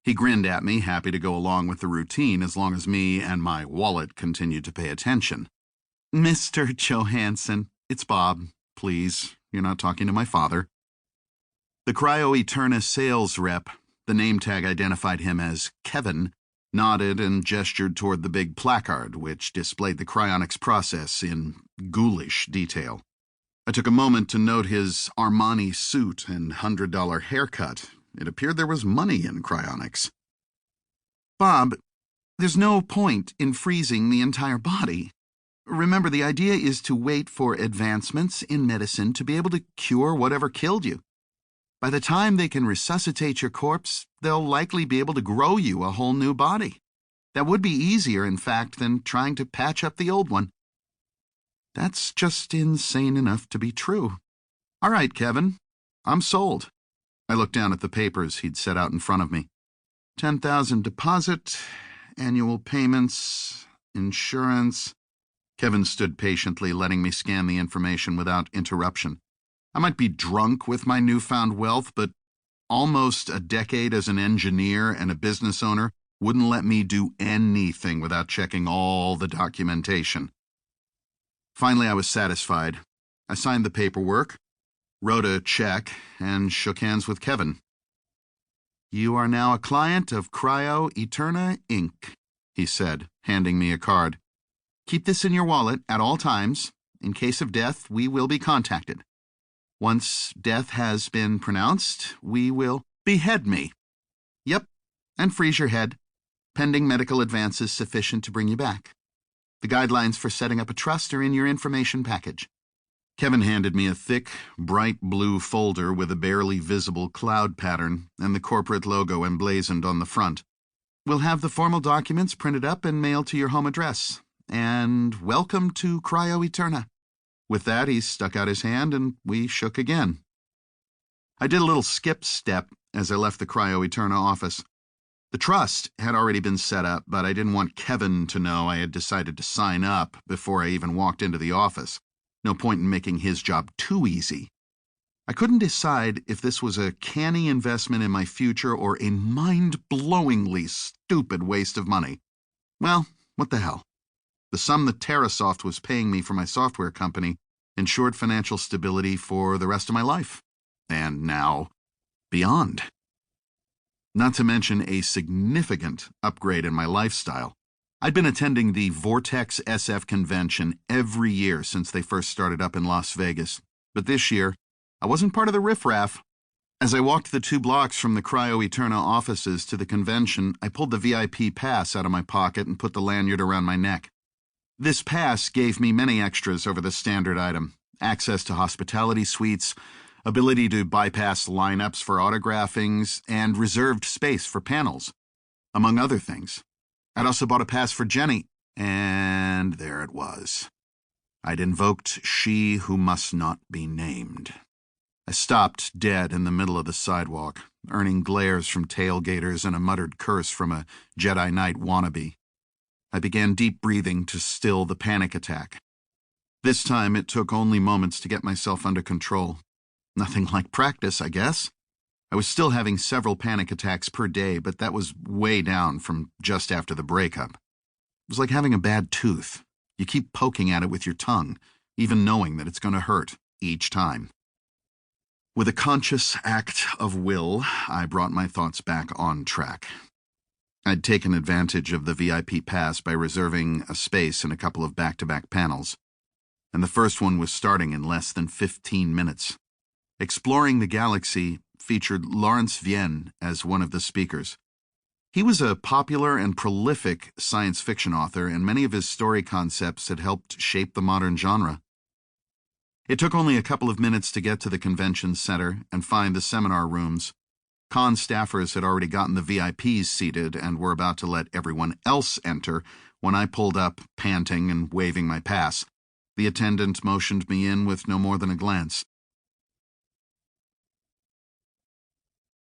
He grinned at me, happy to go along with the routine as long as me and my wallet continued to pay attention. "Mr. Johansson, it's Bob. Please, you're not talking to my father." The Cryo Eterna sales rep, the name tag identified him as Kevin, nodded and gestured toward the big placard, which displayed the cryonics process in ghoulish detail. I took a moment to note his Armani suit and $100 haircut. It appeared there was money in cryonics. "Bob, there's no point in freezing the entire body. Remember, the idea is to wait for advancements in medicine to be able to cure whatever killed you. By the time they can resuscitate your corpse, they'll likely be able to grow you a whole new body. That would be easier, in fact, than trying to patch up the old one." That's just insane enough to be true. "All right, Kevin, I'm sold." I looked down at the papers he'd set out in front of me. 10,000 deposit, annual payments, insurance. Kevin stood patiently, letting me scan the information without interruption. I might be drunk with my newfound wealth, but almost a decade as an engineer and a business owner wouldn't let me do anything without checking all the documentation. Finally, I was satisfied. I signed the paperwork, wrote a check, and shook hands with Kevin. "You are now a client of Cryo Eterna, Inc., he said, handing me a card. "Keep this in your wallet at all times. In case of death, we will be contacted. Once death has been pronounced, we will behead me. Yep, and freeze your head, pending medical advances sufficient to bring you back. The guidelines for setting up a trust are in your information package." Kevin handed me a thick, bright blue folder with a barely visible cloud pattern and the corporate logo emblazoned on the front. "We'll have the formal documents printed up and mailed to your home address. And welcome to Cryo Eterna." With that, he stuck out his hand and we shook again. I did a little skip step as I left the Cryo Eterna office. The trust had already been set up, but I didn't want Kevin to know I had decided to sign up before I even walked into the office. No point in making his job too easy. I couldn't decide if this was a canny investment in my future or a mind-blowingly stupid waste of money. Well, what the hell? The sum that TerraSoft was paying me for my software company ensured financial stability for the rest of my life. And now, beyond. Not to mention a significant upgrade in my lifestyle. I'd been attending the Vortex SF convention every year since they first started up in Las Vegas. But this year, I wasn't part of the riffraff. As I walked the 2 blocks from the Cryo Eterna offices to the convention, I pulled the VIP pass out of my pocket and put the lanyard around my neck. This pass gave me many extras over the standard item: access to hospitality suites, ability to bypass lineups for autographings, and reserved space for panels, among other things. I'd also bought a pass for Jenny, and there it was. I'd invoked she who must not be named. I stopped dead in the middle of the sidewalk, earning glares from tailgaters and a muttered curse from a Jedi Knight wannabe. I began deep breathing to still the panic attack. This time it took only moments to get myself under control. Nothing like practice, I guess. I was still having several panic attacks per day, but that was way down from just after the breakup. It was like having a bad tooth. You keep poking at it with your tongue, even knowing that it's going to hurt each time. With a conscious act of will, I brought my thoughts back on track. I'd taken advantage of the VIP pass by reserving a space in a couple of back-to-back panels, and the first one was starting in less than 15 minutes. Exploring the Galaxy featured Lawrence Vienne as one of the speakers. He was a popular and prolific science fiction author, and many of his story concepts had helped shape the modern genre. It took only a couple of minutes to get to the convention center and find the seminar rooms. Con staffers had already gotten the VIPs seated and were about to let everyone else enter when I pulled up, panting and waving my pass. The attendant motioned me in with no more than a glance.